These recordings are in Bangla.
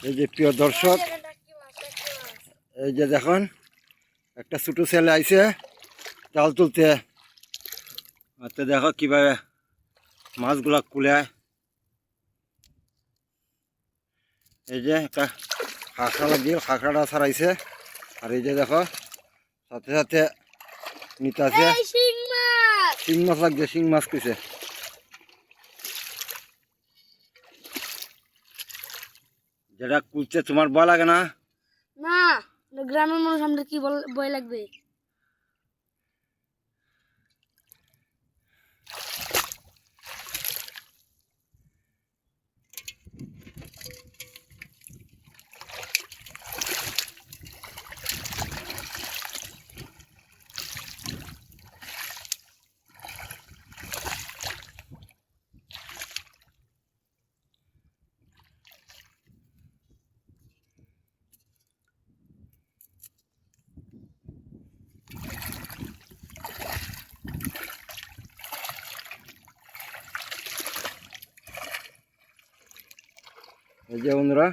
এই যে প্রিয় দর্শক, এই যে দেখুন একটা ছোট ছেলে আইছে জাল তুলতে। তো দেখো কিভাবে মাছগুলা কুলায়। এই যে একটা খাঁকড়া লাগিয়ে খাঁকড়াটা ছাড়াইছে, আর এই যে দেখো সাথে সাথে নিতে আছে শিং মাছ লাগছে, শিং মাছ কইছে। যেটা কুলছে তোমার ভয় লাগে না? না, গ্রামের মানুষ আমাদের কি ভয় লাগবে? এই যে বন্ধুরা,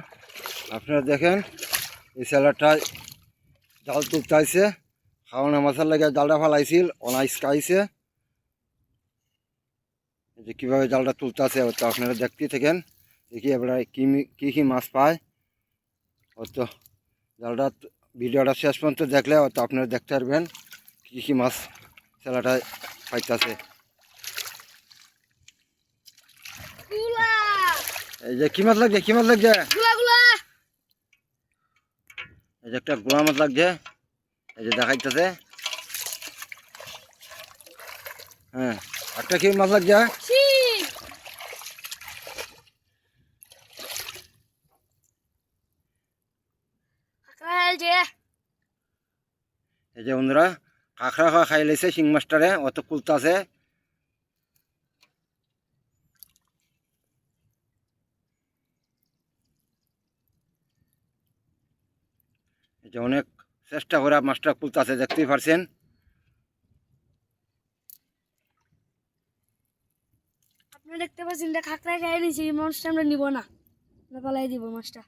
আপনারা দেখেন এই ছেলেটা জাল তুলতে আইছে। খাওয়ানো মাছের লাগে জালটা ফালাইছিল, অনাইস খাইছে। এই যে কীভাবে জালটা তুলতে আছে তো আপনারা দেখতেই থাকেন। দেখি এবার কী কী মাছ পায়। তো জালটা ভিডিওটা শেষ পর্যন্ত দেখলে তো আপনারা দেখতে পারবেন কী কী মাছ ছেলেটা পাইতেছে। এই যে কি মাছ লাগছে, কি মাছ লাগছে? এই যে একটা গোলা মাছ লাগছে, এই যে দেখাইতেছে। হ্যাঁ, একটা কি মাছ লাগছে? এই যে বন্ধুরা, কাঁকড়া খাওয়া খাই লাইছে শিং মাছটারে, অত কুলতে আছে। এই যে অনেক চেষ্টা করে মাছটা কুলতে আছে, দেখতেই পারছেন। আপনারা দেখতে পাচ্ছেন এটা খাকড়া খাই নিয়েছি, এই মাছটা আমরা নিব না, পালাই দিব মাছটা।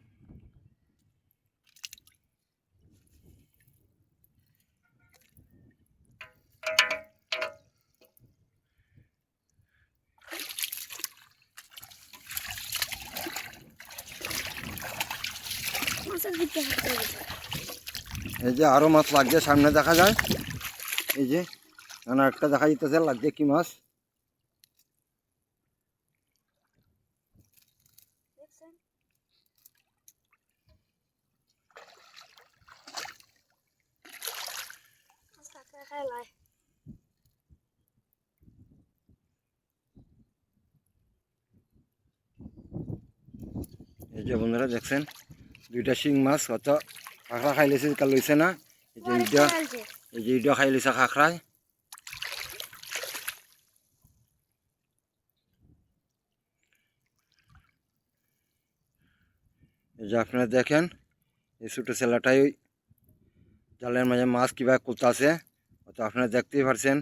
এই যে আরো মাছ লাগছে, সামনে দেখা যায়। এই যে নানা একটা দেখা যেতেছে, লাগছে কি মাছ। এই যে বন্ধুরা দেখছেন দুইটা শিং মাছ, অত কাঁকড়া খাই লেছে, কাল লইছে না। এই যে ইটা খাই লেছে কাঁকড়ায়। এই যে আপনারা দেখেন এই ছোটো ছেলেটাই জালের মাঝে মাছ কীভাবে কুলতাছে, তো আপনারা দেখতেই পারছেন।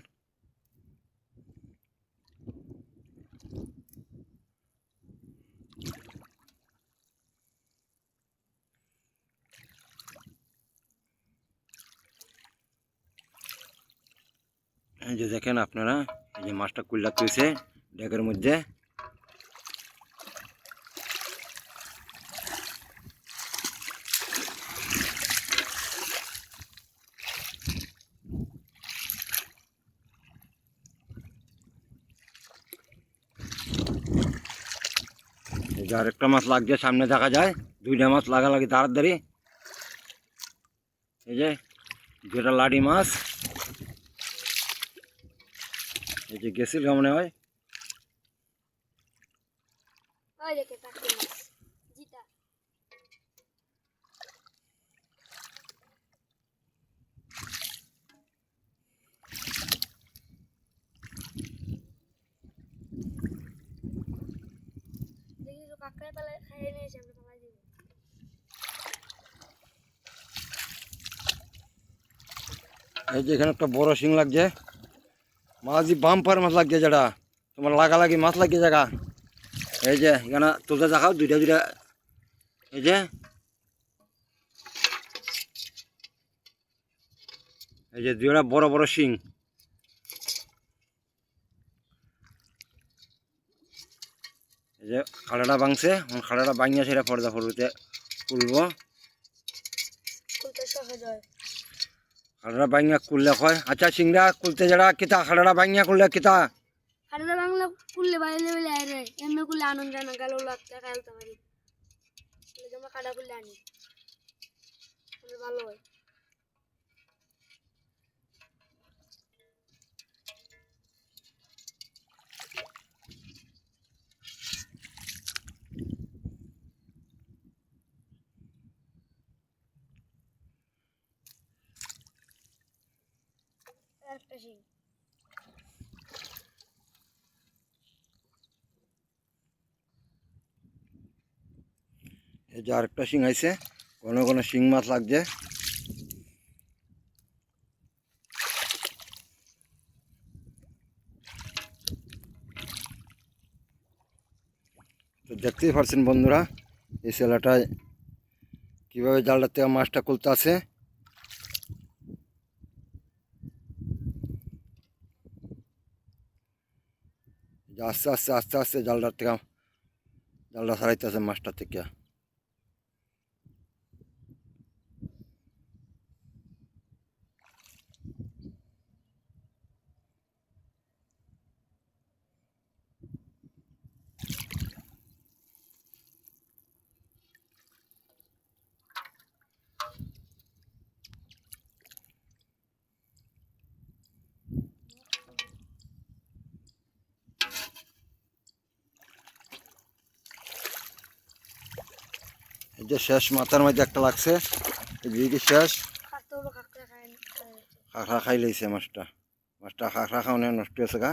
এই যে দেখেন আপনারা, এই যে মাছটা কুল্লা তুইছে ডেকের মধ্যে। এই যে আরেকটা মাছ লাগছে, সামনে দেখা যায় দুইটা মাছ লাগালাগি তাড়াতাড়ি। এই যে যেটা লাডি মাছ, এই যে গেছিল মনে হয়। এই যে এখানে একটা বড় শিং লাগছে, মাছ বাম্পার মাছ লাগছে, যেটা তোমার লাগালাগি মাছ লাগছে জায়গা। এই যে এখানে তুলতে দেখাও দুইটা দুইটা, এই যে দুইটা বড় বড় শিং। এই যে খাড়াটা ভাঙছে, খাড়াটা ভাঙিয়া সেটা পর্দা পড়তে তুলবো। খাড়াটা ভাঙিয়া কুললে হয়। আচ্ছা সিংড়া কুলতে যারা কিতা খাড়াটা ভাঙিয়া কুললে কিতা? খাড়াটা বাংলা কুললে বাইলে বাইলে আরে এমনি কুললে আনন্দ না গেল লাগতে খেলতে পারি। আমরা কাটা কুললে আনি ভালো হয়। একটা শিং এই যে আরেকটা শিং আইছে, কোনো কোনো শিং মাছ লাগছে। তো দেখতেই পারছেন বন্ধুরা, এই ছেলেটায় কীভাবে জালটার থেকে মাছটা খুলতে আছে। আস্তে আস্তে আস্তে আস্তে জালটা ছাড়াইতেছে মাছটা থেকে। এই যে শেষ মাথার মধ্যে একটা লাগছে, এদিকে শেষ। খাখরা খাই লইছে মাছটা, মাছটা খাখরা খাওয়ানো নষ্ট হয়েছে গা।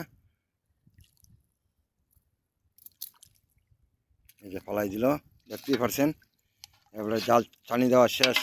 এই যে ফলাই দিল, দেখতেই পারছেন। এবারে জাল টানি দেওয়া শেষ।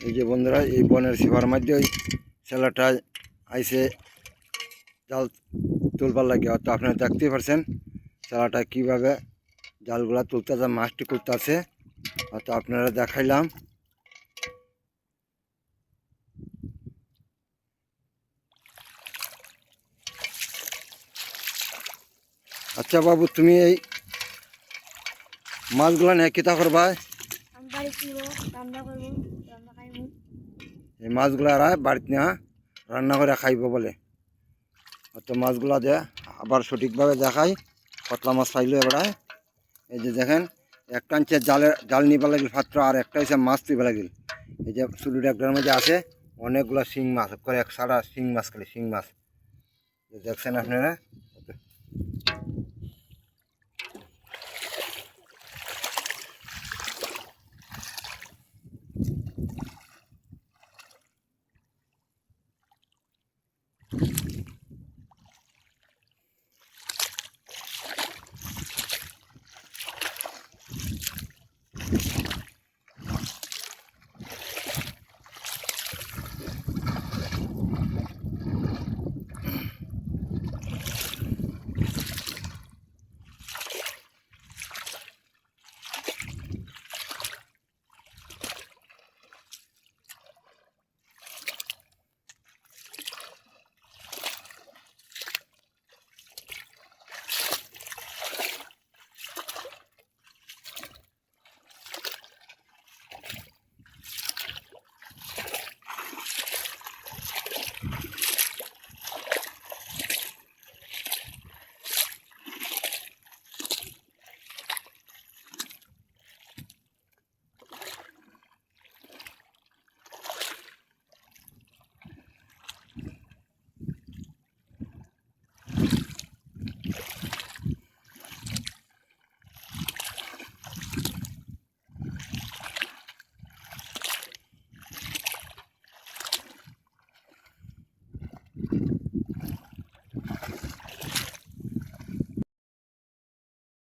এই যে বন্ধুরা, এই বনের শিবার মধ্যে ওই ছেলেটা আইসে জাল তুলবার লাগে। তো আপনারা দেখতেই পারছেন ছেলেটা কীভাবে জালগুলা তুলতেছে, মাছটি তুলতেছে। তো আপনারা দেখাইলাম। আচ্ছা বাবু, তুমি এই মাছগুলা নিয়ে কিতা করবা? এই মাছগুলা বাড়িতে নিয়ে রান্না করে খাইব বলে। তো মাছগুলা যে আবার সঠিকভাবে দেখাই। কতলা মাছ পাইলো এবারে। এই যে দেখেন, একটা হচ্ছে জাল নিবা লাগিল পাত্র, আর একটা হচ্ছে মাছ তুইবা লাগিল। এই যে চুলুর একটার মধ্যে আছে অনেকগুলো শিং মাছ, করে এক সারা শিং মাছ, খালি শিং মাছ দেখছেন আপনারা।